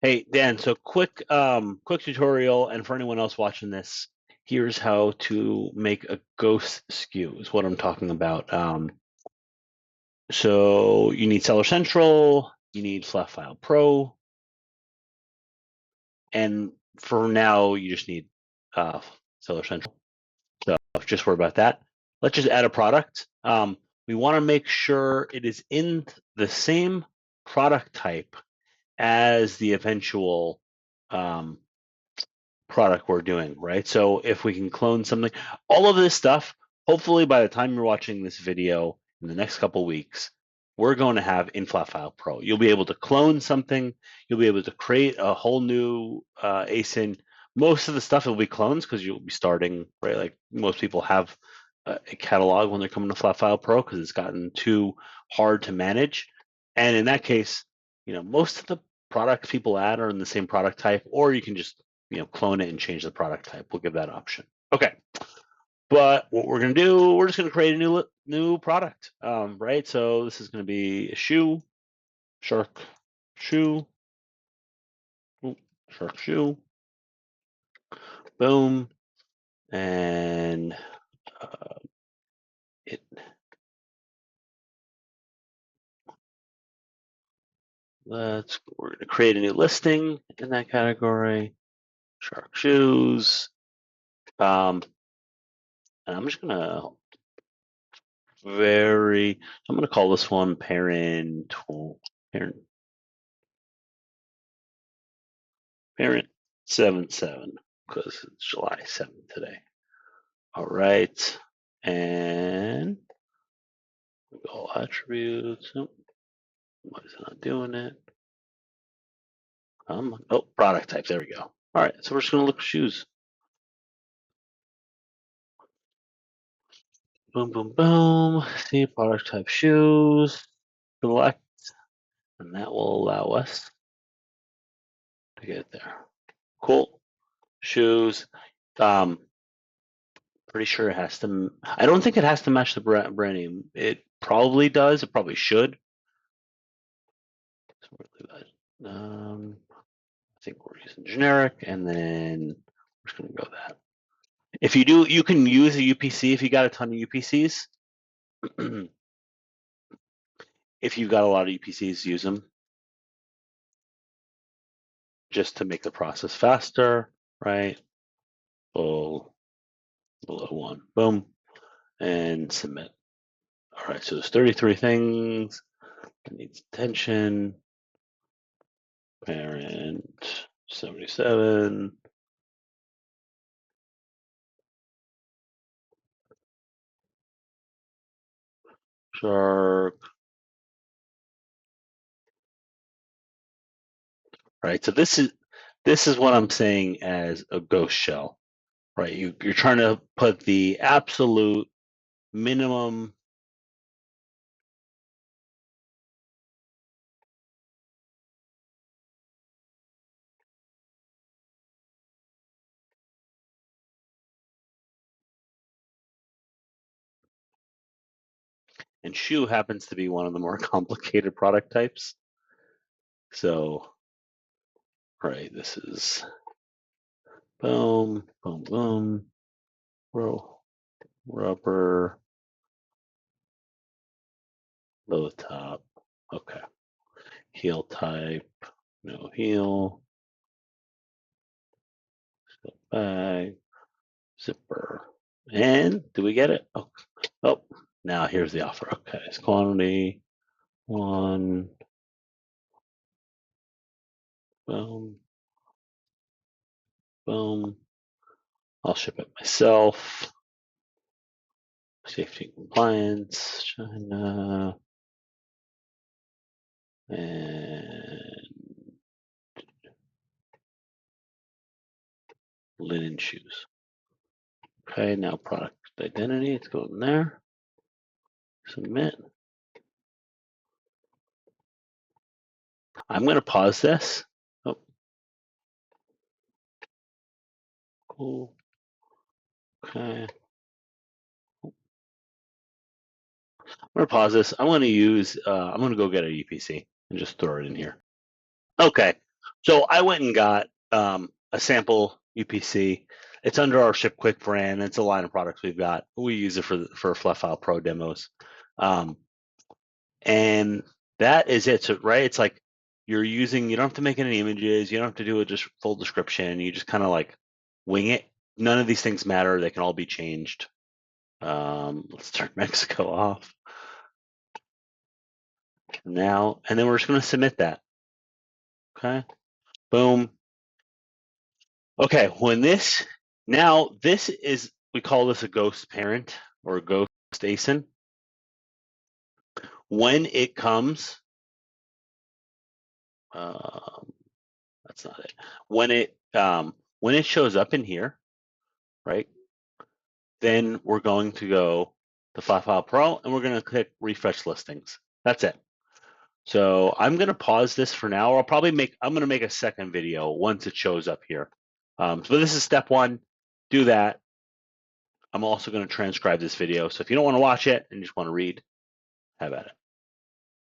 Hey, Dan, so quick tutorial, and for anyone else watching this, here's how to make a ghost skew is what I'm talking about. So you need Seller Central, you need FlatFile Pro, and for now you just need Seller Central. So just worry about that. Let's just add a product. We want to make sure it is in the same product type as the eventual um, product we're doing, right? So if we can clone something, all of this stuff, hopefully by the time you're watching this video in the next couple weeks, we're going to have in FlatFile Pro. You'll be able to clone something. You'll be able to create a whole new ASIN. Most of the stuff will be clones because you'll be starting, right? Like most people have a catalog when they're coming to FlatFile Pro because it's gotten too hard to manage. And in that case, most of the products people add are in the same product type, or you can just clone it and change the product type. We'll give that option. Okay. But what we're going to do, we're just going to create a new product, right? So this is going to be a shoe, shark shoe, shark shoe, boom, and it. We're going to create a new listing in that category, shark shoes, and I'm just going to I'm going to call this one parent 7/7 because it's July 7th today. All right. And all attributes. Oh, why is it not doing it? Oh, product types. There we go. All right. So we're just going to look for shoes. Boom, boom, boom. See product type shoes. Select. And that will allow us to get there. Cool. Shoes. Pretty sure it has to. I don't think it has to match the brand name. It probably does. It probably should. So I think we're using generic, and then we're just going to go that. If you do, you can use a UPC if you got a ton of UPCs. If you've got a lot of UPCs, use them just to make the process faster, right? Below one, boom, and submit. All right, so there's 33 things. It needs attention. Parent 77. Shark. Right. So this is what I'm saying as a ghost shell, right? You're trying to put the absolute minimum. And shoe happens to be one of the more complicated product types. So, right, this is boom, boom, boom, rubber, low top. Okay. Heel type, no heel, bag, zipper. And do we get it? Oh, now here's the offer. Okay, it's quantity one, boom, boom. I'll ship it myself. Safety and compliance, China, and linen shoes. Okay, now product identity, it's going there. Submit. I'm going to pause this. Oh, cool. Okay. I'm going to pause this. I'm going to go get a UPC and just throw it in here. Okay. So I went and got a sample UPC. It's under our Ship Quick brand. It's a line of products we've got. We use it for FlatFile Pro demos, and that is it. So right, it's like you're using. You don't have to make any images. You don't have to do a just full description. You just kind of like wing it. None of these things matter. They can all be changed. Let's turn Mexico off now, and then we're just going to submit that. Okay, boom. Okay, when this is, we call this a ghost parent or a ghost ASIN. When it comes, that's not it. When it shows up in here, right? Then we're going to go to FlatFile Pro and we're going to click refresh listings. That's it. So I'm going to pause this for now. Or I'm going to make a second video once it shows up here. So this is step one. Do that. I'm also going to transcribe this video. So if you don't want to watch it and you just want to read, have at it.